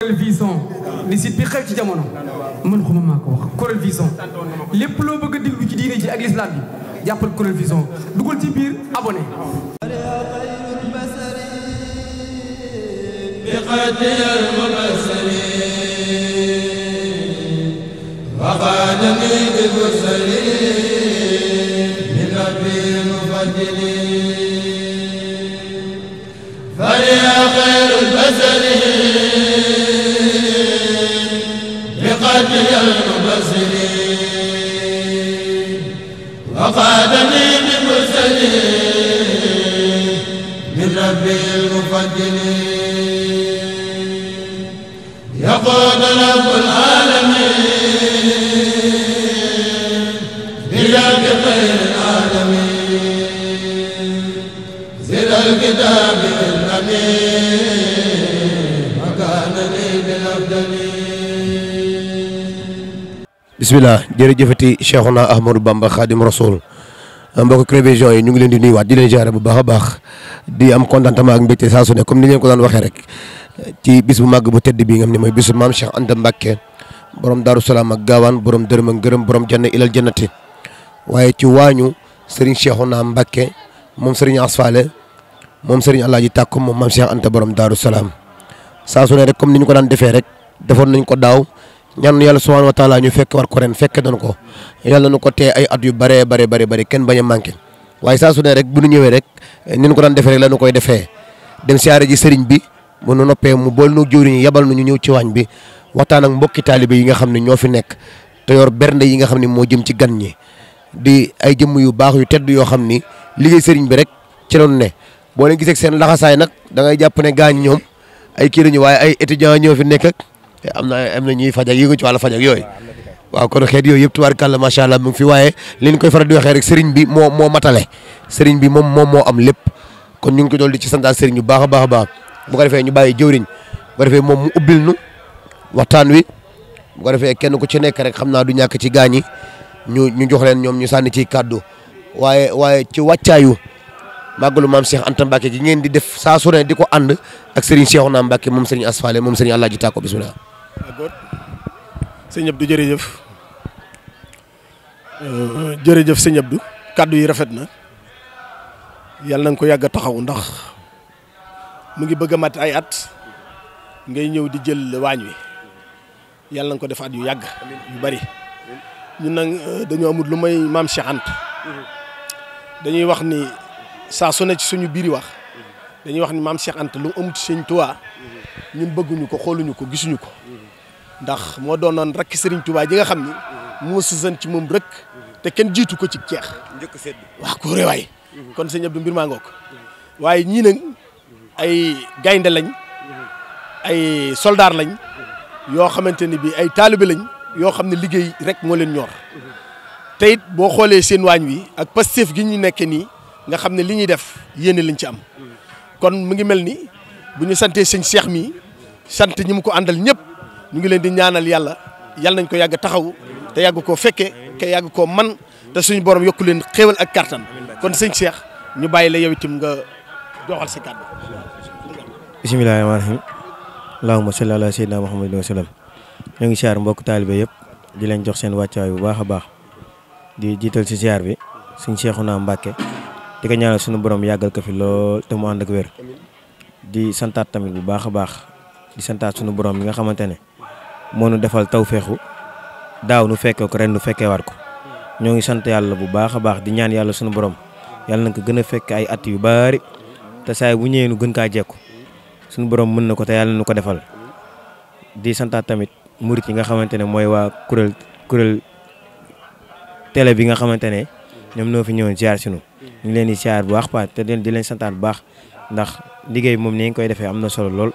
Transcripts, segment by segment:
Kourel Vision di site bi xew ci jamono man xuma maa ko wax Kourel Vision lépp loo bëgg a déglu ci diine ji ak l'islam bi jàppal Kourel Vision dugal ci biir abonné وقادني بالمرسلين من ربي المفضلين فليا خير البشر بقدر المبصرين وقادني بالمرسلين من ربي المفضلين يقول رب العالمين بيد خير العالمين زل الكتاب الأمين وكان لي بالأفضلين. بسم الله jërëjëfati Cheikhuna Ahmadou Bamba Khadim Rasoul mbokk Kourel Vision yi ñu ngi leen di nuyuwaat di leen ziare bu baax a baax di am contentement ak mbégte saa su ne comme ni leen ko daan waxee rek ci bis bu màgg bu tedd bi nga xam ne mooy bisu maam Cheikh Anta Mbacké borom Daaru Salaam ak gaawaan borom dërëm ak ngërëm borom janna ilal jannati waaye ci waañu Serigne Cheikhouna Mbacké moom Serigne Asfale moom Serigne Alaaji Tàkko moom maam Cheikh Anta borom Daaru Salaam saa su ne rek comme ni ñu ko daan defee rek defoon nañ ko daaw ñaan yàlla subhanahu wa taala ñu fekk war ko ren fekke nañu ko yàlla nu ko tee ay at yu bare kenn bañ a manqué waaye saa su ne rek bu ñu ñëwee rek ni ñu ko daan defee rek la ñu koy defee dem siyaare ji Serigne bi bu nu noppee mu bool nu jëwriñ yabal nu ñu ñëw ci waañ bi waxtaan ak mbokki taalibe yi nga xam ne ñoo fi nekk te yor bernde yi nga xam ne moo jëm ci gan ñi di ay jëmm yu baax yu tedd yoo xam ni liggéey Serigne bi rek ci loolu ne boo leen gisee seen laxasaay nag da ngay jàpp ne gaañ ñoom ay kii lañu waaye ay étudiants ñoo fi nekk ak am na ñuy faj ak yëngu ci wàllu faj ak yooyu waaw kon xeet yooyu yëpp tubaarkàlla macha allah mu ngi fi waaye li ñu koy faral di waxee rek Serigne bi moo matale Serigne bi moom moo am lépp kon ñu ngi ko dool di ci santaat Serigne bu baax a baax a baax bu ko defee ñu bàyyi jëwriñ bu ko defee moom mu ubbil nu waxtaan wi bu ko defee kenn ku ci nekk rek xam naa du ñàkk ci gaañi ñu jox leen ñoom ñu sànni ci kàddu waaye ci wàccaayu màggalu maam Cheikh Anta Mbacké gi ngeen di def saa su ne di ko ànd ak Serigne Cheikhouna Mbacké moom Serigne Asfale moom Serigne Alaaji Tàkko bismillah. d'accord sëñ Abdou jërëjëf sëñ Abdou kàddu yi rafet na yàlla na nga ko yàgg a taxaw ndax mu ngi bëgg a mat ay at ngay ñëw di jël waañ wi yàlla na nga ko def at yu yàgg yu bari ñun nag dañoo amul lu may maam Cheikh Anta dañuy wax ni saa su ne ci suñu biir wax dañuy wax ni maam Cheikh Anta lu amut Sëñ Tuubaa ñun bëgguñu ko xooluñu ko gisuñu ko ndax moo doonoon rakki Sëriñ Tuubaa ji nga xam ni moo sësan ci moom rek te kenn jiitu ko ci ceex njëkk sedd waaw ko réwaay kon sëñ Abdou mbir maa ngoog waaye ñii nag ay gaynde lañ ay soldaar lañ yoo xamante ni bi ay taalibe lañ yoo xam ne liggéey rek moo leen ñor te it boo xoolee seen waañ wi ak Pastef gi ñu nekkee nii nga xam ne li ñuy def yéene lañ ci am kon mu ngi mel ni bu ñu santee sëñ Cheikh mi sant ñi mu ko àndal ñëpp ñu ngi leen di ñaanal yàlla nañ ko yàgg taxaw te yàgg koo fekke te yàgg koo man te suñu borom yokku leen xéewal ak kartan kon sëñ Cheikh ñu bàyyi la yow itam nga joxal sa kàddu. bismillaahi rahmaani rahiim allahumma salli ala sayyidina muhammadin wa sallam ñoo ngi siyaar mbokk taalibe yëpp di leen jox seen wàccaay bu baax a baax di jiital si siyaar bi sëñ Cheikhouna Mbacké di ko ñaanal suñu borom yàggal ko fi lool te mu ànd ak wér di santaat tamit bu baax a baax di santaat suñu borom mi nga xamante ne moo nu defal tawféexu daaw nu fekkee ko ren nu fekkee war ko ñoo ngi sant yàlla bu baax a baax di ñaan yàlla suñu borom yàlla na ko gën a fekk ay at yu bari te saay bu ñëwee nu gën kaa jekku suñu borom mën na ko te yàlla nu ko defal di santaat tamit murit yi nga xamante ne mooy waa kuréel télé bi nga xamante ne ñoom noo fi ñëwoon ziar si ñu ngi leen di ziar bu baax te di leen santaat bu baax ndax liggéey moom ni nga koy defee am na solo lool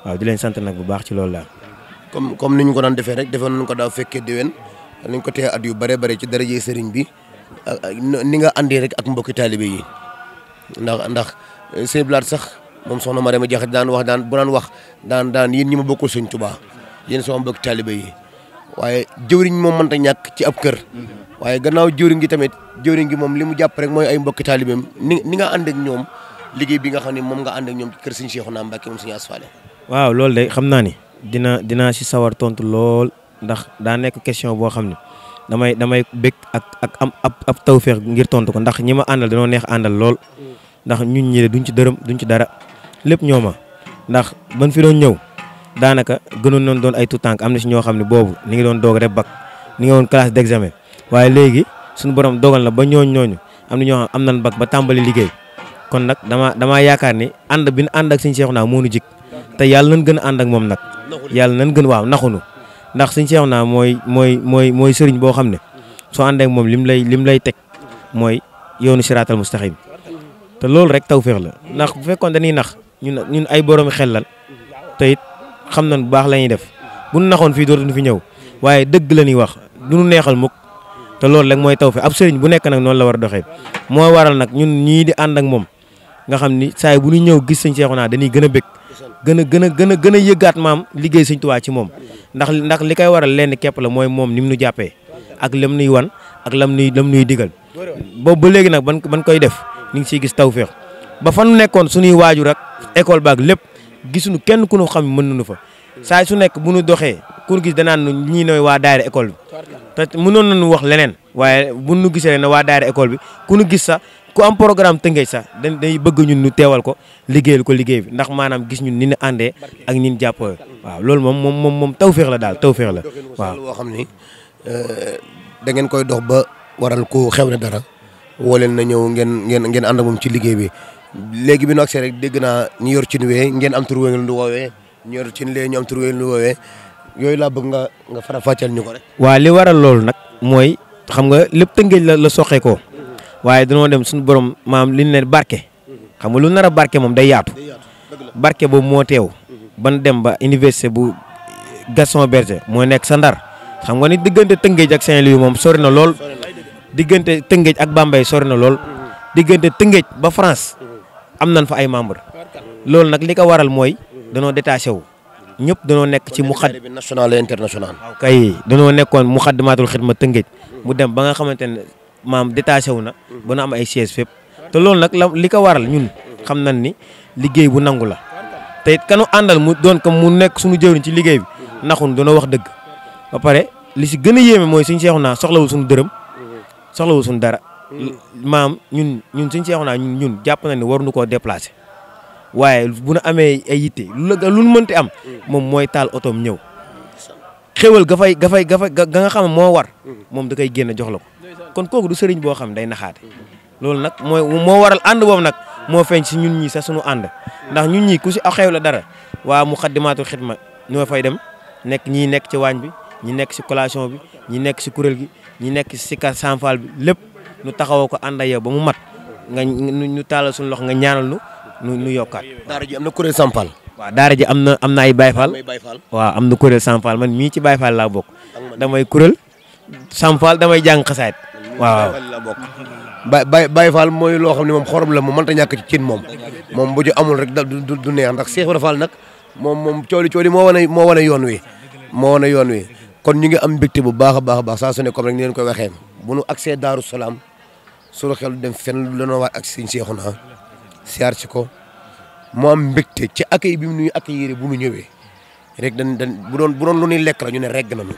waaw di leen sant nag bu baax ci loolu daal. comme ni ñu ko daan defee rek defoon nañu ko daaw fekkee déwén nañ ko tee at yu bare ci daraje Serigne bi ni nga àndee rek ak mbokki taalibe yi ndax sëñ Blaat sax moom soxna Mariama Jaxate daan wax daan yéen ñi ma bokkul Sëñ Tuubaa yéen sama mbokki taalibe yi waaye jëwriñ moom mënta ñàkk ci ab kër waaye gannaaw jëwriñ gi tamit jëwriñ gi moom li mu jàpp rek mooy ay mbokki taalibeem ni nga ànd ak ñoom liggéey bi nga xam ne moom nga ànd ak ñoom ci kër Sëñ Cheikhouna Mbacké moom Sëñ Asfale. waaw loolu de xam naa ni dinaa si sawar tontu lool ndax daa nekk question boo xam ne damay bëgg ak am ab tawféex ngir tontu ko ndax ñi ma àndal dañoo neex àndal lool ndax ñun ñi de duñ ci dërëm duñ ci dara lépp ñoo ma ndax ban fi doon ñëw daanaka gënoon nañ doon ay tout tànk am na si ñoo xam ne boobu ni ngi doon doog rek bac ni ngi woon classe d'examen waaye léegi suñu borom dogal na ba ñooñu am na ñoo xam am nañ bac ba tàmbali liggéey kon nag damaa yaakaar ni ànd bi ñu ànd ak Sëñ Seexuna moo nu jik te yàlla nañ gën a ànd ak moom nag yàlla nañ gën waaw naxunu ndax Sëñ Seexuna mooy sëriñ boo xam ne soo àndee ak moom lim lay teg mooy yoonu siraatal mustaxim te loolu rek tawféex la ndax bu fekkoon dañuy nax ñun ay boroomi xel lan te it xam nañ bu baax la ñuy def bu ñu naxoon fii dootuñu fi ñëw waaye dëgg la ñuy wax du ñu neexal mukk te loolu rek mooy tawféex ab sëriñ bu nekk nag noonu la war a doxee moo waral nag ñun ñii di ànd ak moom nga xam ni saa yi bu ñu ñëw gis Sëñ Seexuna dañuy gën a bëgg gën a yëggaat maam liggéey Sëñ Tuubaa ci moom ndax li koy waral lenn képp la mooy moom ni mu nu jàppee ak lam nuy wan ak lam nuy digal boobu ba léegi nag ban koy def ñu ngi siy gis tawféex ba fan nekkoon suñuy waajur ak école baag lépp gisuñu kenn ku ñu xam mën nañu fa saa su nekk bu ñu doxee ku ñu gis danaan ñii nooy waa daayira école bi te mënoon nañu wax leneen waaye bu ñu gisee ne waa daayira école bi ku ñu gis sax ku am programme Tëngéej sax day bëgg ñun ñu teewal ko liggéeyal ko liggéey bi ndax maanaam gis ñun ni ñu àndee ak ni ñu jàppoo waaw loolu moom tawféex la daal tawféex la waaw. boo xam ni da ngeen koy dox ba waral ko xew na dara woo leen na ñëw ngeen ànd ak moom ci liggéey bi léegi bi nu agsee rek dégg naa ñu yor ci nuwee ngeen am tur ngeen lu woowee ñu yor ci lee ñu am tur ngeen lu woowee yooyu laa bëgg nga fara fàccal ñu ko rek. waaw li waral loolu nag mooy xam nga lépp Tëngéej la soxee ko waaye dañoo dem suñu borom maam li ñu ne barke xam nga lu nar a barke moom day yaatu barke boobu moo teew ban dem ba université bu Gaston Berger moo nekk sa Ndar xam nga ni diggante Tëngéej ak Saint-Louis moom sori na lool diggante Tëngéej ak Bambey sori na lool diggante Tëngéej ba France am nañ fa ay membre loolu nag li ko waral mooy danoo détaché wu ñëpp danoo nekk ci national et international. kay danoo nekkoon Muxaddamaatul Xidma Tëngéej mu dem ba nga xamante ne maam détaché wu na ba na am ay siège fépp te loolu nag li ko waral ñun xam nañ ni liggéey bu nangu la te it kanu àndal mu doon ko mu nekk suñu jëwriñ ci liggéey bi naxun danoo wax dëgg ba pare li si gën a yéeme mooy Sëñ Seexuna soxlawul suñu dërëm soxlawul suñu dara maam ñun Sëñ Seexuna ñun jàpp na ni waruñu koo déplacé waaye bu nu amee ay yitte lu mënti am moom mooy taal otoom ñëw xéwal ga nga xam ne moo war moom da koy génn jox la ko kon kooku du sëriñ boo xam day naxaate loolu nag moo waral ànd boobu nag moo feeñ si ñun ñii sax suñu ànd ndax ñun ñii ku si xew la dara waa Muxaddamaatul Xidma ñoo fay dem ñii nekk ci waañ bi ñi nekk si collation bi ñi nekk si kuréel gi ñi nekk si ka sanfal bi lépp ñu taxawoo ko ànd ak yow ba mu mat nga ñu taalal suñu loxo nga ñaanal nu yokkaat. daara ji am na kuréel Sampal. waaw daara ji am na ay Baye Fall waaw am na kuréel Sampal man mii ci Baye Fall laa bokk damay kuréel Sampal damay jàng xasaayit waaw. Baye Fall mooy loo xam ne moom xorom la moom mënta ñàkk ci cin moom bu ci amul rek du neex ndax Cheikh Ibra Fall nag moom cooli moo wane yoon wi kon ñu ngi am mbégte bu baax a baax saa su ne comme rek ni leen koy waxee bu nu accès Daaru Salaam suñu xel dem fenn lu lanoo waat ak Sëñ Seexuna siyaar ci ko moo am mbégte ci accueil bi mu nuy accueillir bu nu ñëwee rek dañ bu doon lu ñuy lekk la ñu ne regg nañu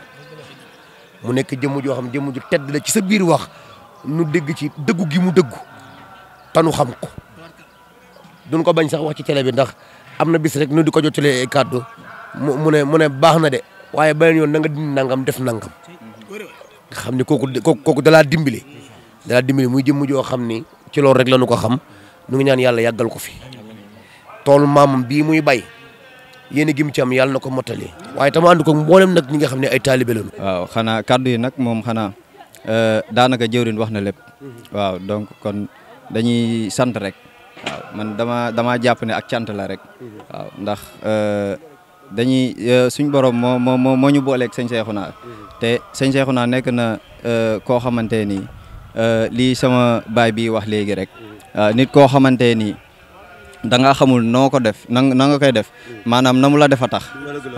mu nekk jëmm joo xam jëmm ju tedd la ci sa biir wax nu dégg ci dëggu gi mu dëggu tanu xam ko duñ ko bañ sax wax ci télé bi ndax am na bis rek nu di ko jottalee ay kàddu mu ne baax na de waaye beneen yoon na nga dindi nangam def nangam nga xam ni kooku dalaa dimbali muy jëmm joo xam ni ci loolu rek la nu ko xam nu ngi ñaan yàlla yàggal ko fi toolu maamam bii muy bay yéen gi mu ci am yàlla na ko mottali waaye tam ànd ko mboolem nag ñi nga xam ne ay taalibe lañu. waaw xanaa kàddu yi nag moom xanaa daanaka jëwriñ wax na lépp waaw donc kon dañuy sant rek waaw man dama jàpp ne ak cant la rek waaw ndax dañuy suñ borom moo ñu booleeg Sëñ Seexuna te Sëñ Seexuna nekk na koo xamante ni lii sama baay bi wax léegi rek nit koo xamante ni da nga xamul noo ko def na nga koy def maanaam na mu la def a tax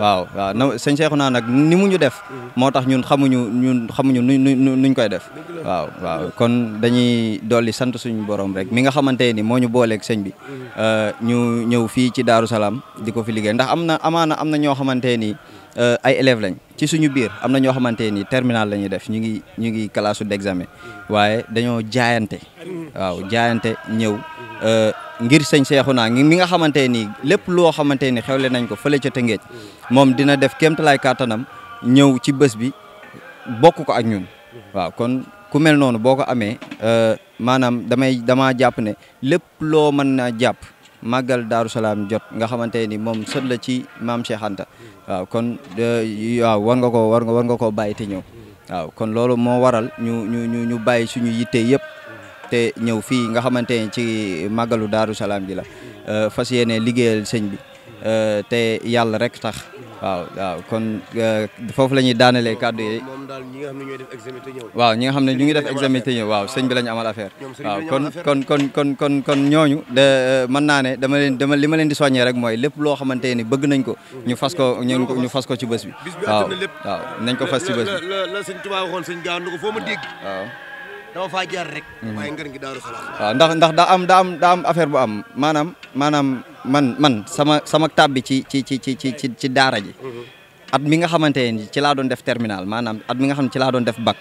waaw na sëñ Cheikhouna nag ni mu ñu def moo tax ñun xamuñu nuñ koy def waaw kon dañuy dolli sant suñu borom rek mi nga xamante ni moo ñu booleeg sëñ bi ñu ñëw fii ci Daaru Salaam di ko fi liggéey ndax am na ñoo xamante ni ay élèves lañ ci suñu biir am na ñoo xamante ni terminal la ñuy def ñu ngi classe d'examen waaye dañoo jaayante ñëw ngir sëñ Cheikhouna mi nga xamante ni lépp loo xamante ni xewle nañ ko fële ca Tëngéej moom dina def kéemtalaay kàttanam ñëw ci bés bi bokk ko ak ñun waaw kon ku mel noonu boo ko amee maanaam dama jàpp ne lépp loo mën na jàpp màggal Daaru Salaam jot nga xamante ni moom sët la ci maam Cheikh Anta waaw kon waaw war nga koo bàyyi te ñëw waaw kon loolu moo waral ñu bàyyi suñu yitte yëpp te ñëw fii nga xamante ni ci màggalu Daaru Salaam ji la fas yéene liggéeyal sëñ bi te yàlla rek tax waaw kon foofu la ñuy daanalee kàddu yi moom daal ñi nga xam ne ñooy def examen te ñëw waaw ñi nga xam ne ñu ngi def examen te ñëw waaw sëñ bi la ñu amal affaire waaw kon ñooñu de mën naa ne li ma leen di soññee rek mooy lépp loo xamante ni bëgg nañ ko ñu fas ko ci bés bi waaw nañ ko fas ci bés bi la sëñ Tuubaa waxoon sëñ Gaaw ko foo ma dégg waaw dama faa jaar rek waaye ngar gi Daaru Salaam waaw ndax daa am affaire bu am maanaam man sama tab bi ci daara ji at mi nga xamante ni ci laa doon def terminal maanaam at mi nga xam ne ci laa doon def bac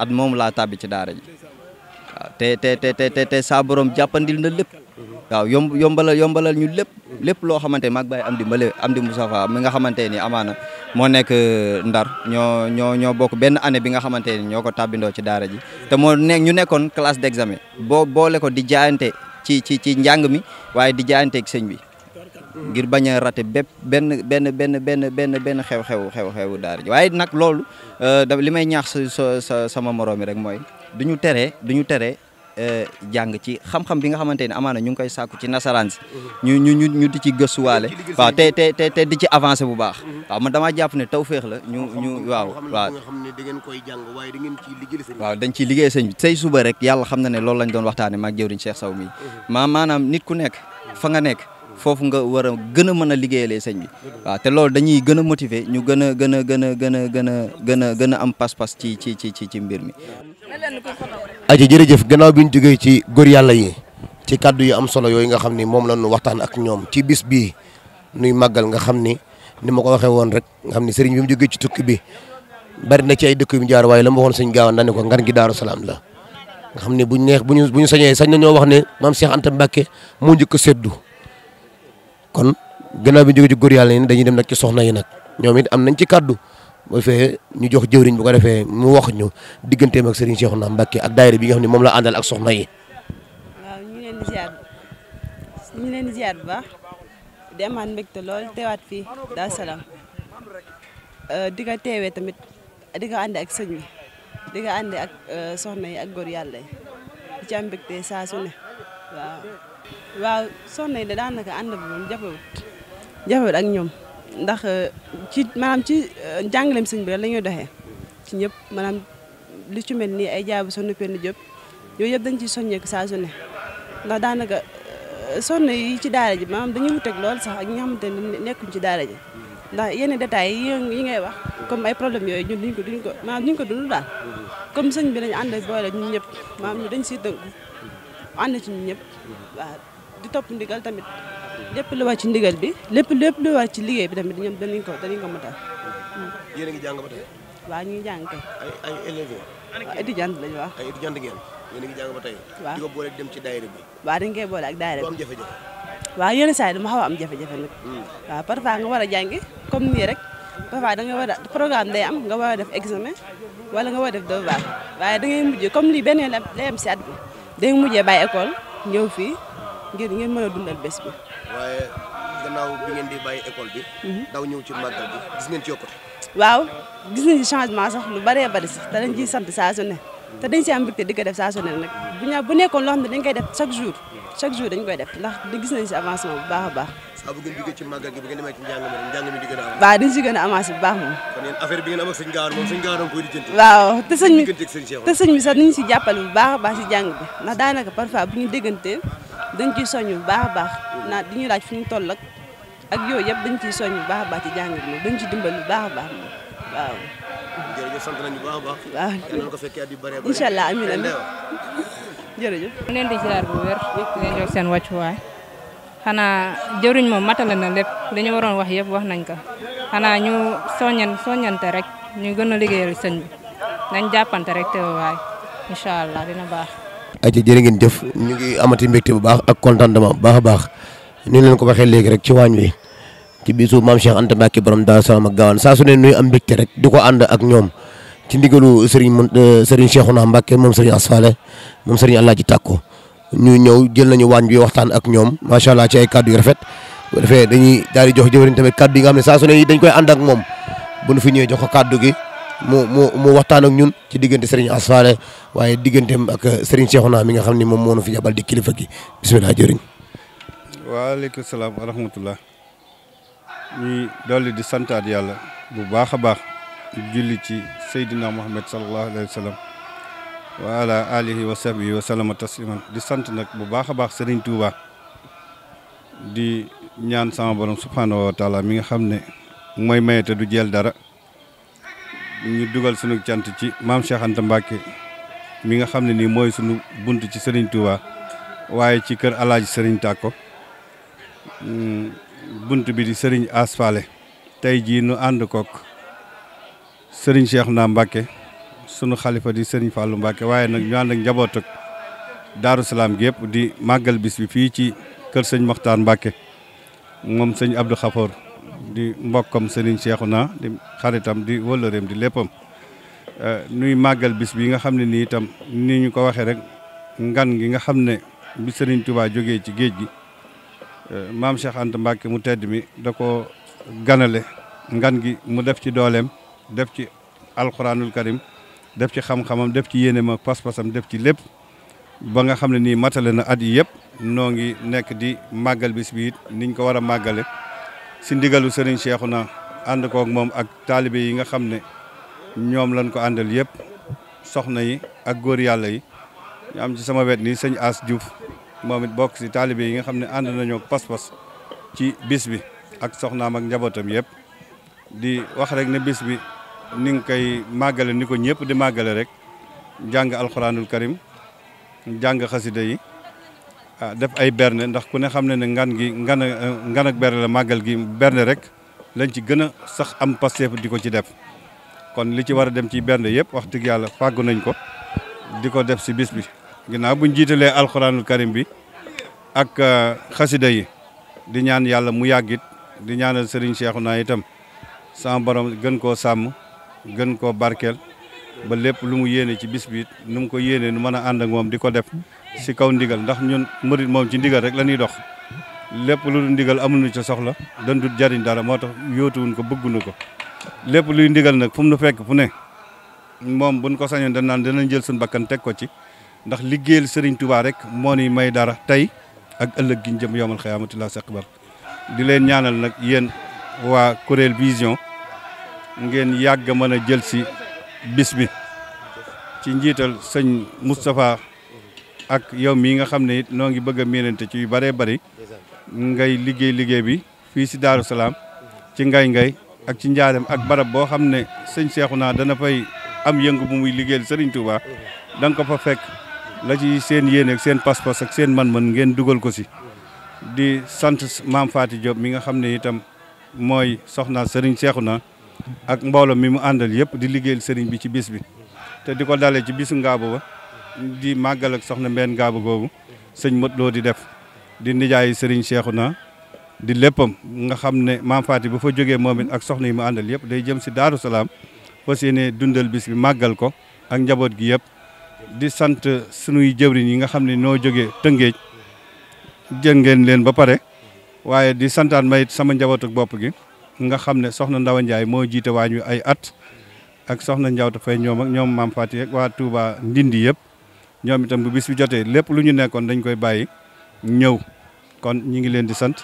at moom laa tabbi ci daara ji waaw te saa borom jàppandil na lépp waaw yombalal ñu lépp loo xamante maag Baye Amdi Moustapha mi nga xamante ni amaana moo nekk Ndar ñoo bokk benn année bi nga xamante ni ñoo ko tabbindoo ci daara ji te ñu nekkoon classe d'examen boole ko di jaayante ci njàng mi waaye di jaayanteeg sëñ bi ngir bañ a raté bépp benn xew-xewu daara ji waaye nag loolu li may ñaax sama moroom mi rek mooy duñu tere jàng ci xam-xam bi nga xamante ne amaana ñu ngi koy sàkku ci nasaraan si ñu di ci gëstuwaale waaw te di ci avancé bu baax waaw man damaa jàpp ne tawféex la waaw dañ ciy liggéey sëñ bi tey suba rek yàlla xam na ne loolu lañ doon waxtaane maag jëwriñ Cheikh Sow mi maanaam nit ku nekk fa nga nekk foofu nga war a gën a mën a liggéeyalee sëñ bi waaw te loolu dañuy gën a motiver ñu gën a am pas-pas ci mbir mi. aja jërëjëf gannaaw bi ñu jógee ci góor yàlla yi ci kàddu yu am solo yooyu nga xam ni moom la ñu waxtaan ak ñoom ci bis bii nuy màggal nga xam ni ma ko waxee woon rek nga xam ni sëriñ bi mu jógee ci tukki bi bari na ci ay dëkk yu mu jaar waaye la ma waxoon sëñ Gaawaan daane ko ngan gi Daaru Salaam la nga xam ne bu ñu sañee sañ nañoo wax ne maam Cheikh Anta Mbacke moo njëkk a seddu kon gannaaw bi ñu jógee ci góor yàlla yi dañuy dem nag ci soxna yi nag ñoom it am nañ ci kàddu boo fee ñu jox jëwriñ bu ko defee mu wax ñu digganteem ak Serigne Cheikhouna Mbacké ak daayira bi nga xam ne moom la àndal ak soxna yi. waaw ñu ngi leen di ziar bu baax di amaat mbégte lool teewaat fii Daaru Salaam di ko teewee tamit di ko ànd ak sëñ bi di ko ànd ak soxna yi ak góor yàlla yi di ci am mbégte saa su ne waaw soxna yi daanaka ànd bi moom jafewut ak ñoom. ndax ci njàngaleem sëñ bi la ñuy doxee ci ñëpp maanaam lu ci mel nii ay jaabu sonn penn Jóob yooyu yëpp dañ ciy soññeeku saa su ne ndax daanaka sonn yi ci daara ji maanaam dañuy wuteeg lool sax ak ñi nga xamante ne nekkuñ ci daara ji ndax yenn détails yi ngay wax comme ay problème yooyu ñun duñ ko dund daal comme sëñ bi lañu ànd boole ñun ñëpp maanaam ñu dañ siy tënku ànd ci ñun ñëpp waaw di topp ndigal tamit lépp lu war ci ndigal bi lépp lu war ci liggéey bi tamit ñoom danañ ko matal. yéen a ngi jàng ba tey. waaw ñu ngi jàng kay. ay élèves. waaw étudiant lañu wax. ay étudiant ngeen. yéen a ngi jàng ba tey. waaw di ko boole dem ci daayira bi. waaw dañ koy boole ak daayira bi. am jafe-jafe. waaw yenn saa yi dama xaw a am jafe-jafe nag. waaw parfois nga war a jàngi comme nii rek parfois da nga war a programme day am nga war a def examen wala nga war a def devoir waaye da ngay mujjee comme lii benn lay am si at bi da ngay mujjee bàyyi école ñëw fii ngir ngeen mën a dundal bés bi. waaye gannaaw bi ngeen di bàyyi école bi. daw ñëw ci màggal bi gis ngeen ci yokkute. waaw gis nañ ci changement sax lu bëree bëri sax te dañ ciy sant saa su ne te dañ si am mbégte di ko def saa su ne nag bu nekkoon loo xam ne dañ koy def chaque jour dañ koy def ndax gis nañ si avancement bu baax a baax. saa bu ngeen jógee ci màggal gi bu ngeen demee ci njàng mi di gën a avancé. waaw dañ si gën a avancé bu baax moom. kon yéen affaire bi ngeen am ak sëñ Gaawaan moom sëñ Gaawaan koy lijjanti. waaw te sëñ bi sax nañ si jàppale bu baax a baax si jàng bi ndax daanaka parfois bu ñu déggantee dañ ciy soññ bu baax a baax naa di ñu laaj fu ñu toll ak yooyu yëpp dañ ciy soññ bu baax a baax ci jàng bi moom dañ ci dimbali bu baax a baax moom waaw. jërëjëf sant nañu bu baax a baax. waaw yàlla na ko fekkee at yu bëree bëri. incha allah amiin amiin jërëjëf. ñu leen di ziar bu wér di leen jox seen wàccuwaay xanaa jëriñ moom matale na lépp li ñu waroon wax yëpp wax nañ ko xanaa ñu soññante rek ñu gën a liggéeyal sëñ bi nañ jàppante rek te waay incha allah dina baax. ayca jërë ngeen jëf ñu ngi amati mbégte bu baax ak contentement bu baax a baax ni leen ko waxee léegi rek ci waañ wi ci bisu maam Cheikh Anta Mbacke borom Daaru Salaam ak Gaawaan saa su ne nuy am mbégte rek di ko ànd ak ñoom ci ndigalu Serigne Cheikhouna Mbacke moom Serigne Asfale moom Serigne Alaaji Tàkko ñu ñëw jël nañu waañ bi waxtaan ak ñoom macha allah ci ay kàddu yu rafet bu defee dañuy daal di jox jëwriñ tamit kàddu yi nga xam ne saa su ne dañ koy ànd ak moom bu nu fi ñëwee jox ko kàddu gi mu waxtaan ak ñun ci diggante Serigne Asfale waaye digganteem ak Serigne Cheikhouna mi nga xam ne moom moo nu fi jabal di kilifa gi bisimilah jëriñ. waaleykum salaam wa rahmatullah ñuy dolli di santaat yàlla bu baax a baax julli ci Seydina Muhammad sallallahu alayhi wa sallam wa ala alihi wa sahbihi wa sallama tasliman di sant nag bu baax a baax Serigne Touba di ñaan sama borom subhanahu wa taala mi nga xam ne mooy maye te du jël dara ñu dugal sunu cant ci maam Cheikh Anta Mbacke mi nga xam ne nii mooy sunu bunt ci Serigne Touba waaye ci kër Alaaji Serigne Tàkko bunt bi di Serigne Asfale tey jii nu ànd kook Serigne Cheikhouna Mbacke sunu xalifa di Serigne Fallou Mbacke waaye nag ñu ànd ak njaboot ak Daaru Salaam gi yëpp di màggal bis bi fii ci kër sëñ Mokhtar Mbacke moom sëñ Abdou Khafour di mbokkam Serigne Cheikhouna di xaritam di wëllëreem di léppam nuy màggal bis bi nga xam ne nii itam ni ñu ko waxee rek ngan gi nga xam ne bi Serigne Touba jógee ci géej gi maam Cheikh Anta Mbacke mu tedd mi da ko ganale ngan gi mu def ci dooleem def ci alxuraanul karim def ci xam-xamam def ci yéeneem ak pas-pasam def ci lépp ba nga xam ne nii matale na at yi yëpp noo ngi nekk di màggal bis bi it niñ ko war a màggale si ndigalu Serigne Cheikhouna ànd koog moom ak taalibe yi nga xam ne ñoom lañ ko àndal yëpp soxna yi ak góor yàlla yi ñu am ci sama wet nii sëñ As Diouf moom it bokk si taalibe yi nga xam ne ànd nañoo pas-pas ci bis bi ak soxnaam ak njabootam yëpp di wax rek ne bis bi ni nga koy màggale ni ko ñëpp di màggale rek jàng alxuraanul karim jàng xasida yi def ay berne ndax ku ne xam ne ne ngan ak berne la màggal gi berne rek lañ ci gën a sax am pasteef di ko ci def kon li ci war a dem ci berne yëpp wax dëgg yàlla fàggu nañ ko di ko def si bis bi ginnaaw buñ jiitalee alxuraanul karim bi ak xasida yi di ñaan yàlla mu yàggit di ñaanal Serigne Cheikhouna itam sama borom gën koo sàmm gën koo barkeel ba lépp lu mu yéene ci bis bi nu mu ko yéene nu mën a ànd ak moom di ko def si kaw ndigal ndax ñun murit moom ci ndigal rek la ñuy dox lépp lu dul ndigal amuñu ca soxla dañ dul jariñ dara moo tax yóotuwuñ ko bëgguñu ko lépp luy ndigal nag fu mu nu fekk fu ne moom buñ ko sañoon dañ naan danañ jël suñ bakkan teg ko ci ndax liggéeyal Serigne Touba rek moo ni may dara tey ak ëllëg gi ñu jëm yowmal xiyaamati laa saqbar di leen ñaanal nag yéen waa kuréel vision ngeen yàgg mën a jël si bis bi ci njiital sëñ Moustapha ak yow mii nga xam ne it noo ngi bëgg a miinante ci yu bëree bëri ngay liggéey bi fii si Daaru Salaam ci ngay ak ci njaareem ak barab boo xam ne sëñ Cheikhouna dana fay am yëngu bu muy liggéeyal Serigne Touba da nga ko fa fekk la ci seen yéene ak seen pas-pas ak seen man-man ngeen dugal ko si di sant maam Faty Diop mi nga xam ne itam mooy soxna Serigne Cheikhouna ak mbooloo mi mu àndal yëpp di liggéeyal Serigne bi ci bis bi te di ko dalee ci bisu Ngaabu ba di màggal ak soxna Mbène Ngaabu googu sëñ Modou Lo di def di nijaayi Serigne Cheikhouna di léppam nga xam ne maam Faty bu fa jógee moom it ak soxna yi mu àndal yëpp day jëm si Daaru Salaam fas yéene dundal bis bi màggal ko ak njaboot gi yëpp di sant sunuy jëwriñ yi nga xam ne noo jógee Tëngéej jël ngeen leen ba pare waaye di santaan may sama njaboot ak bopp gi nga xam ne soxna Ndawa Ndiaye moo jiite waañ wi ay at ak soxna Njawta Fay ñoom ak ñoom maam Faty ak waa Touba Ndindi yëpp ñoom itam bu bis bi jotee lépp lu ñu nekkoon dañ koy bàyyi ñëw kon ñi ngi leen di sant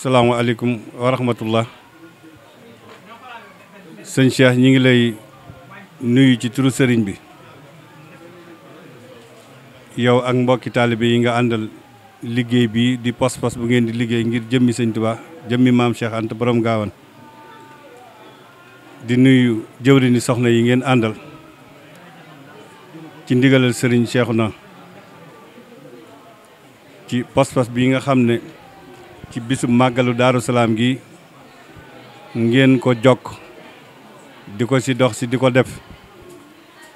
salaamaaleykum wa rahmatullah sëñ Cheikh ñi ngi lay nuyu ci turu sëriñ bi yow ak mbokki taalibe yi nga àndal liggéey bi di pas-pas bu ngeen di liggéey ngir jëmmi sëñ Tuubaa jëmmi maam Cheikh Anta borom Gaawan di nuyu jëwriñi soxna yi ngeen àndal ci ndigalal sëriñ Cheikhouna ci pas-pas bi nga xam ne ci bisub màggalu Daaru Salaam gi ngeen ko jokk di ko ci dox ci di ko def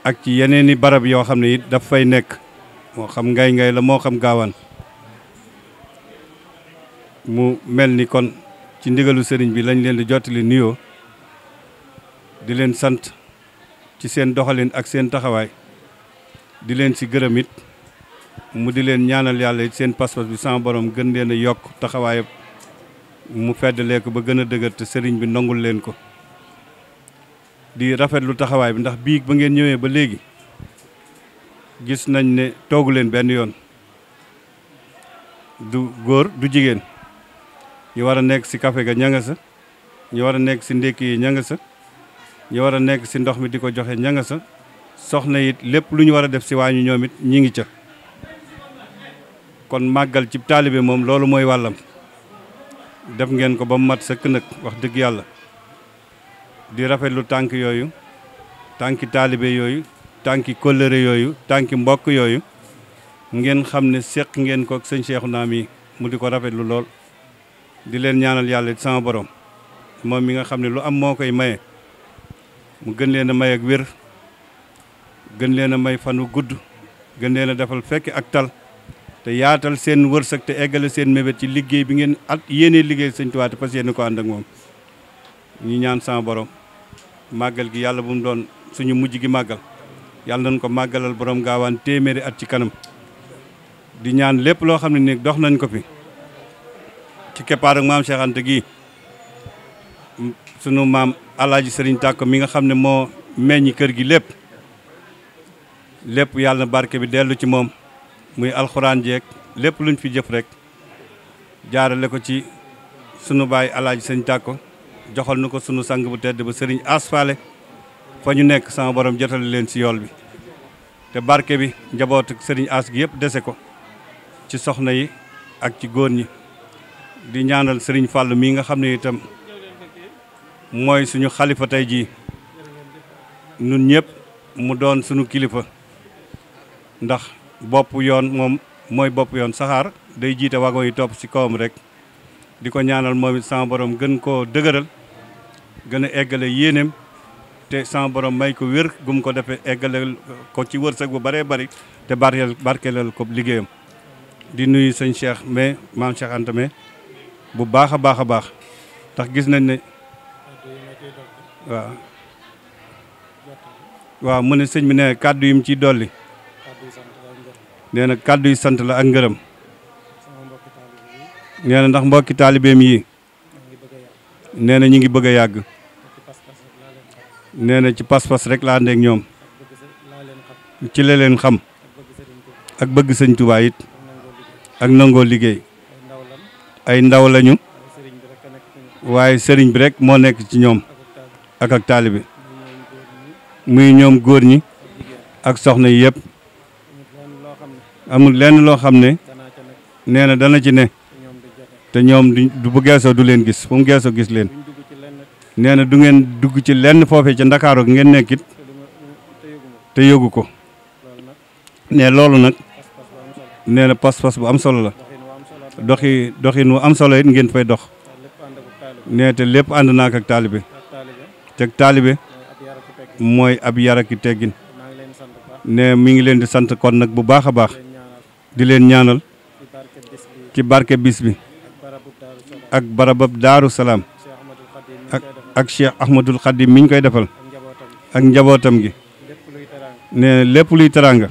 ak ci yeneeni barab yoo xam ne it daf fay nekk moo xam ngay la moo xam Gaawaan mu mel ni kon ci ndigalu sëriñ bi lañ leen di jottali nuyoo di leen sant ci seen doxalin ak seen taxawaay di leen ci gërëm it mu di leen ñaanal yàlla seen pas-pas bi sama borom gën leen a yokk taxawaayam mu feddalee ko ba gën a dëgër te sëriñ bi nangul leen ko di rafetlu taxawaay bi ndax biig ba ngeen ñëwee ba léegi gis nañ ne toogu leen benn yoon du góor du jigéen ñu war a nekk ci café ga ña nga sa ñu war a nekk ci ndékki yi ña nga sa ñu war a nekk ci ndox mi di ko joxe ña nga sa soxna it lépp lu ñu war a def ci waañu ñoom it ñi ngi ca kon màggal ci taalibe moom loolu mooy wàllam def ngeen ko ba mu mat sëkk nag wax dëgg yàlla di rafetlu tànk yooyu tànki taalibe yooyu tànki kóllëre yooyu tànki mbokk yooyu ngeen xam ne seq ngeen ko ak sëñ Cheikhouna mi mu di ko rafetlu lool di leen ñaanal yàlla sama borom moom mi nga xam ne lu am moo koy maye mu gën leen a may ak wér gën leen a may fan wu gudd gën leen a defal fekk ak tal te yaatal seen wërsëg te eggale seen mébét ci liggéey bi ngeen at yéenee liggéey sëñ Tuubaa te fas yéene ko ànd ak moom ñu ñaan sama borom màggal gi yàlla bu mu doon suñu mujj gi màggal yàlla nañ ko màggalal borom gaawaan téeméeri at ci kanam di ñaan lépp loo xam ne ni dox nañ ko fi ci keppaar ak maam Cheikh Anta gi sunu maam Alaaji Sëriñ Tàkko mi nga xam ne moo meññi kër gi lépp yàlla na barke bi dellu ci moom muy alxuraan jeeg lépp luñ fi jëf rek jaarale ko ci sunu baay Alaaji Sëriñ Tàkko joxal nu ko sunu sang bu tedd ba sëriñ asfale fa ñu nekk sama borom jotale leen ci yool bi te barke bi njabootu sëriñ as gi yëpp dese ko ci soxna yi ak ci góor ñi di ñaanal sëriñ Fàllu mii nga xam ne itam mooy suñu xalifa tey jii nun ñëpp mu doon suñu kilifa ndax bopp yoon moom mooy bopp yoon saxaar day jiite wago yi topp ci kawam rek di ko ñaanal moom it sama borom gën koo dëgëral gën a eggale yéeneem te sama borom may ko wér gum ko defee eggale ko ci wërsëg bu bëree bëri te barkeelal ko liggéeyam di nuyu sëñ Cheikh mais maam Cheikh Anta mais bu baax a baax a baax tax gis nañ ne waaw mu ne sëñ bi ne kàddu yi mu ciy dolli nee na kàddu yi sant la ak ngërëm nee na ndax mbokki taalibeem yi nee na ñu ngi bëgg a yàgg nee na ci pas-pas rek laa àndeek ñoom ci la leen xam ak bëgg sëñ Tuubaa it ak nangoo liggéey ay ndaw lañu waaye sëriñ bi rek moo nekk ci ñoom ak taalibe muy ñoom góor ñi ak soxna yi yëpp amul lenn loo xam ne nee na dana ci ne te ñoom du bu geesoo du leen gis fu mu geesoo gis leen nee na du ngeen dugg ci lenn foofee ca Ndakaaru ngeen nekkit te yëgu ko ne loolu nag nee na pas-pas bu am solo la doxin wu am solo it ngeen fay dox nee te lépp ànd naa ak taalibe te taalibe mooy ab yar ak teggin ne mi ngi leen di sant kon nag bu baax a baax di leen ñaanal ci barke bis bi ak barabab Daaru Salaam ak Cheikh Ahmadul Khadim mi ñu koy defal ak njabootam gi ne lépp luy teraanga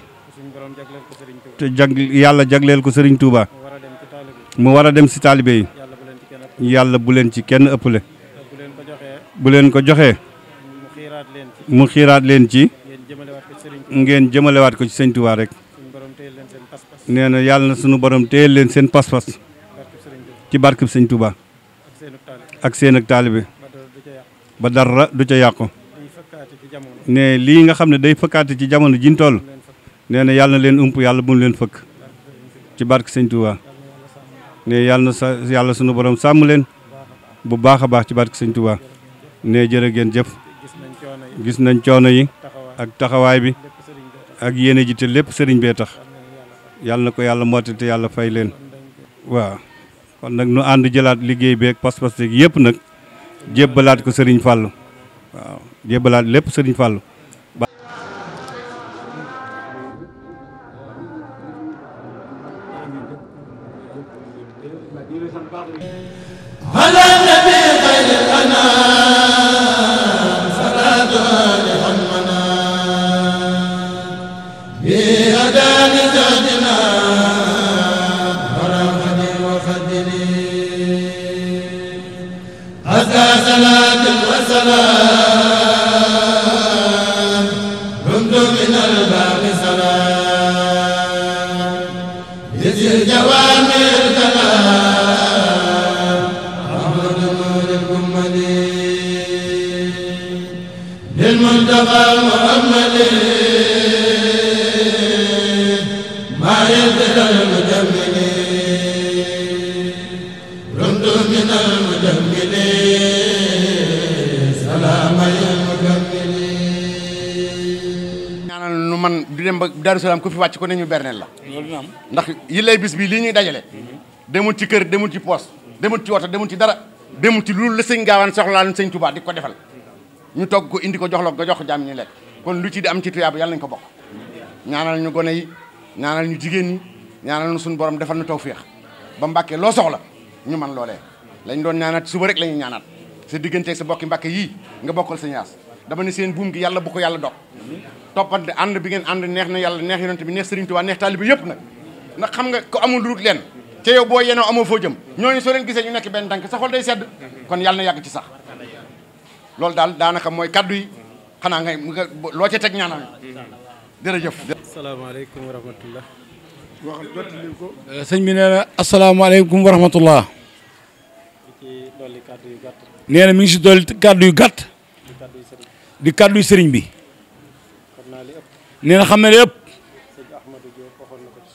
te yàlla jagleel ko Serigne Touba mu war a dem ci taalibe yi yàlla bu leen ci kenn ëppale bu leen ko joxee mu xiiraat leen ci ngeen jëmalewaat ko ci sëñ Touba rek nee na yàlla na sunu borom téyel leen seen pas-pas ci barkeb sëñ Touba ak seen ak taalibe ba dara du ca yàqu ne lii nga xam ne day fëkkaate ci jamono jiñ toll nee na yàlla na leen ump yàlla bu mu leen fëkk ci barke sëñ Touba ne yàlla na yàlla sunu borom sàmm leen bu baax a baax ci barke sëñ Touba ne jërë ngeen jëf gis nañ coono yi ak taxawaay bi ak yéene ji te lépp sëriñ bee tax yàlla na ko yàlla mottali te yàlla fay leen waaw kon nag nu ànd jëlaat liggéey beeg pas-pas beeg yëpp nag jébbalaat ko sëriñ Fallou waaw jébbalaat lépp sëriñ Fallou صلاة وسلام من الباب سلام يزي الجوامع الكلام أحمد نور الكملي للمنتقى محمد ما يبدل المجمل رمت من المجمل سلام المكمل ñaanal nu man di dem ba Daaru Salaam ku fi wàcc ko ne ñu berneel la ndax yi lay bis bi lii ñuy dajale demul ci kër demul ci poos demul ci woto demul ci dara demul ci loolu la sëñ Gaawaan soxlaa sëñ Tuubaa di ko defal ñu togg ko indi ko jox la ko jox ko jàmm ñu lekk kon lu ci di am ci tuyaaba yàlla nañ ko bokk ñaanal ñu gone yi ñaanal ñu jigéen ñi ñaanal ñu suñu borom defal na tawféex ba Mbàkke loo soxla ñu man loolee lañ doon ñaanaat suba rek la ñuy ñaanaat sa digganteeg sa bokki Mbàkke yii nga bokkal sa ñaas dama ne seen buum gi yàlla bu ko yàlla dog toppante ànd bi ngeen ànd neex na yàlla neex yonent bi neex Sëriñ Tuubaa neex taalibe yëpp nag ndax xam nga ko amul lu dul leen ca yow boo yenoo amoo foo jëm ñooñu soo leen gisee ñu nekk benn tànk sa xol day sedd kon yàlla na yàgg ci sax loolu daal daanaka mooy kaddu yi xanaa ngay loo ca teg ñaanal jërëjëf. asalaamaaleykum wa rahmatullah. sëñ bi nee na asalaamaaleykum wa rahmatullah. nee na mi ngi si dolli kaddu yu gàtt. di kaddu yu sëriñ bi. nee na xam na lépp.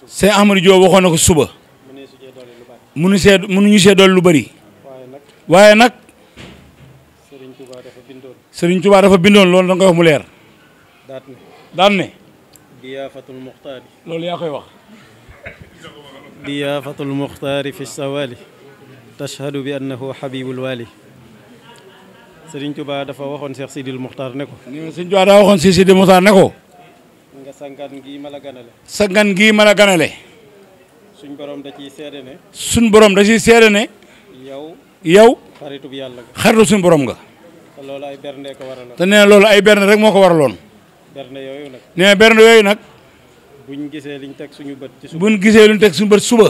sëñ Ahmadou Diop waxoon na ko suba. mënuñu see dolli lu bari. waaye nag. Sëriñ Tuubaa dafa bindoon loolu da nga koy wax mu leer. daan ne. diyaafatul muxtaari. loolu yaa koy wax. diyaafatul muxtaari fi sawaali tashhadu bi annahu xabibul waali. Sëriñ Tuubaa dafa waxoon Cheikh Sidil Muxtaar ne ko. Sëriñ Tuubaa daa waxoon Sidil Muxtaar ne ko. nga sangan gii ma la ganale. sangan gii ma la ganale. suñ borom da ciy seede ne. suñ borom da ciy seede ne. yow. xaritub yàlla nga. xaritu suñ borom nga. te loolu ay bernde ko waraloon. te nee na loolu ay bernde rek moo ko waraloon. bernde yooyu nag. nee na bernde yooyu nag. buñ gisee liñ teg suñu bët ci suba. buñ gisee liñ teg suñu bët suba.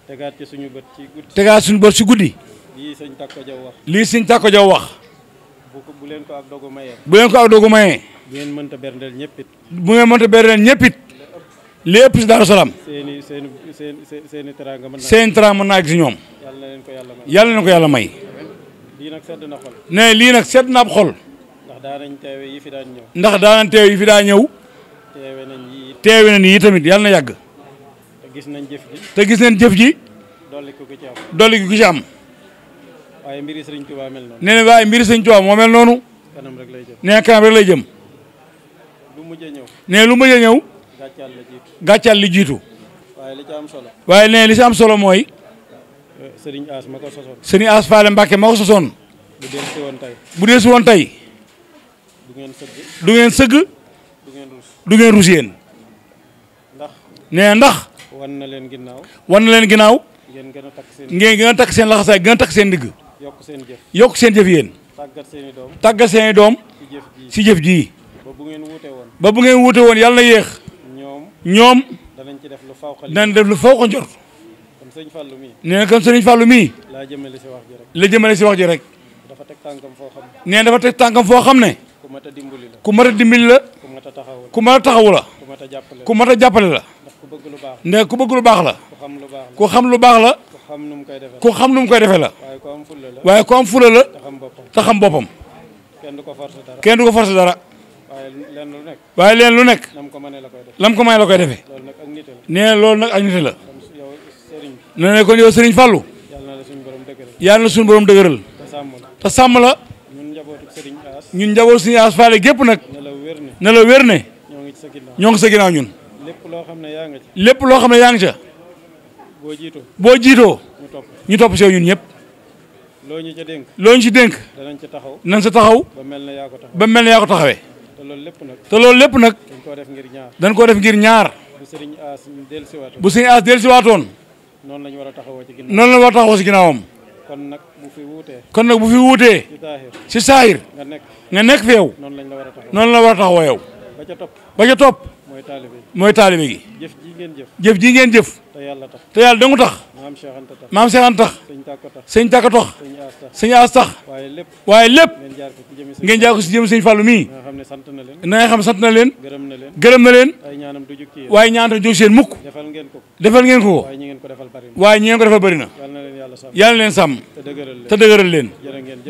tegaat ci suñu bët ci guddi. tegaat suñu bët ci guddi. lii sëñ Takko Jaw wax. lii sëñ Takko Jaw wax. bu leen ko ak dogu mayee. bu leen ko ak dogu mayee. bu ngeen mënta berndeel ñëpp it. bu ngeen mënta berndeel ñëpp it. lépp si Daaru Salaam. seeni teraanga mën naa. seeni teraanga mën naa ak si ñoom. yàlla na leen ko yàlla may. yàlla na leen ko yàlla may. lii nag sedd na xol. nee lii nag sedd na ab xol. ndax daanañ teewe yi fi daan ñëw. ndax daanañ teewe yi fi daan ñëw. teewe nañ yi. teewe nañ yi tamit yàlla na yàgg. te gis nañ jëf ji. te gis nañ jëf ji. dolli ko ci am. dolli ko ci am. waaye mbiri Sëriñ Tuubaa mel noonu. nee na waaye mbiri Sëriñ Tuubaa moo mel noonu. kanam rek lay jëm. nee na kanam rek lay jëm. lu mujj a ñëw. nee lu mujj a ñëw. gàccal la jiitu. gàccal li jiitu. waaye li ci am solo. waaye nee li ci am solo mooy. Sëriñ As ma ko sosoon. Sëriñ As Faale Mbàkke ma ko sosoon. bu dee si woon tey. bu dee si woon tey. du ngeen sëgg. du ngeen sëgg. du ngeen rus. du ngeen rus yéen. ndax. nee ndax. wan na leen ginnaaw. wan na leen ginnaaw. ngeen gën a takk seen. ngeen gën a takk seen laxasaay gën a takk seen digg. yokk seen jëf. yokk seen jëf yéen. tàggat seen i doom. tàggat seen i doom. si jëf ji. ba bu ngeen wuute woon. ba bu ngeen wuute woon yàlla na yéex. ñoom. danañ ci def lu faw xel. danañ def lu faw ko njort. kon sëñ Fallou mii. nee na kon sëriñ Fallou mii. laa jëmale si wax ji rek. la jëmale si wax ji rek. dafa teg tànkam foo xam ne. nee dafa teg tànkam foo xam ne. ku mat a dimbali la. ku mat a dimbali la. ku mat a taxawu la. ku mat a taxawu la. ku mat a jàppale la. ku mat a jàppale la. ndax ku bëgg lu baax. nee ku bëgg lu baax la. ku xam lu baax la. ku xam lu baax la. ku xam nu mu koy defee la. ku xam nu mu koy defee la. waaye ku am fulla la. waaye ku am fulla la. te xam boppam. te xam boppam. kenn du ko forcer dara. kenn du ko forcer dara. waaye leen lu nekk. waaye leen lu nekk. lam ko mënee la koy def. lam ko mënee la koy defee. loolu nag ak nite la. nee loolu nag ak nite la. yow sëriñ bi. nee na kon yow sëriñ Fallou. yàlla na la suñu borom dëgëral. yàlla na suñu borom dëgëral. te sàmm la. te sàmm la. ñun njabootu sëriñ As. ñun njabootu sëriñ As Faale gépp nag. ne la wér ne. ne la wér ne. ñoo ngi ci sa ginnaaw. ñoo ngi sa ginnaaw ñun. lépp loo xam ne yaa nga ci. lépp loo xam ne yaa ngi ca. boo jiitoo. boo jiitoo. ñu topp. ñu topp si yow ñun ñëpp. loo ñu ca dénk. loo ñu ci dénk. danañ ca taxaw. nañ sa taxaw. ba mel ne yaa ko taxawee. ba mel ne yaa ko taxawee. te loolu lépp nag. te loolu lépp nag. dañ koo def ngir ñaar. dañ koo def ngir ñaar. bu sëriñ As dellusiwaatoon. bu sëriñ As dellusiwaatoon. noonu la ñu war a taxawoo ci ginnaaw. noonu la war a taxawoo si ginnaawam. kon nag bu fi wuutee. kon nag bu fi wuutee. si saahir. nga nekk fi yow. noonu lañ la war a taxawoo. noonu la war a taxawoo yow. ba ca topp. ba ca topp. mooy taalibe gi. mooy taalibe gi. jëf ji ngeen jëf. jëf ji ngeen jëf. te yàlla tax. te yàlla dangu tax. maam Cheikh Anta tax. maam Cheikh Anta tax. sëñ Takko tax. sëñ Takko tax. sëñ As tax. sëñ As tax. waaye lépp. waaye lépp. ngeen jaar ko ci jëmi ngeen jaar ko si jëm sëñ Fallou mii. ne sant na leen. na nga xam sant na leen. gërëm na leen. gërëm na leen. waaye ñaanam du jóg ci yéen. waaye ñaanam du jóg seen mukk. defal ngeen ko. defal ngeen ko. waaye ñi ngeen ko defal bari na. waaye ñi ngeen ko defal bari na. yal na leen yàlla sàmm. yàlla leen sàmm. te dëgëral leen.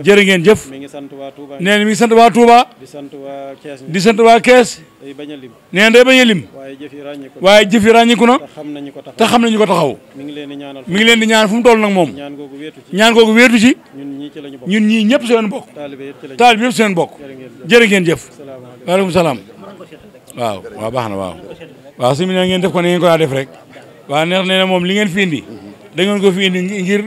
jërë ngeen jëf. mi ngi sant waa Touba. nee na mi ngi sant waa Touba. di sant waa Kees. di sant waa Kees. day bañ a lim. nee na day bañ a lim. waaye jëf yi ràññiku na. waaye jëf yi ràññiku na. te xam nañu ko taxaw. te xam nañu ko taxaw. mi ngi leen di ñaanal. mi ngi leen di ñaan fu mu toll nag moom. ñaan googu wéetu ci. ñaan googu wéetu ci. ñun ñii ci lañu bokk. ñun ñii ñëpp seen bokk. taalibe yëpp ci lañu. taalibe yëpp seen bokk. jërë ngeen jëf. waaleykum salaam. waaw waaw baax na waaw. waaw su mi ne ngeen def ko ne ngeen ko daa def rek. waaw neex nee na moom li ngeen fi indi. da ngeen ko fi indi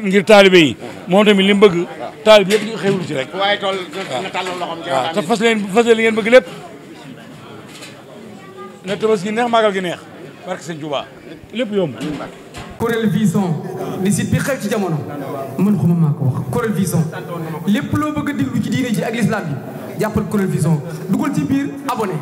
ngir taalibe yi. moom tamit li mu bëgg. taalibe yëpp ñu xewlu ci rek. waaye tool nga tàllal loxoom. waaw te fas leen li ngeen bëgg lépp. na tabaski neex màggal gi neex. barke sëñ Touba lépp yomb. Corel Vision di site bi xew ci jamono man xuma maa ko wax Corel Vision lépp loo bëgg a déglu ci diine ji ak l'islam bi jàppal Corel Vision dugal ci biir abonné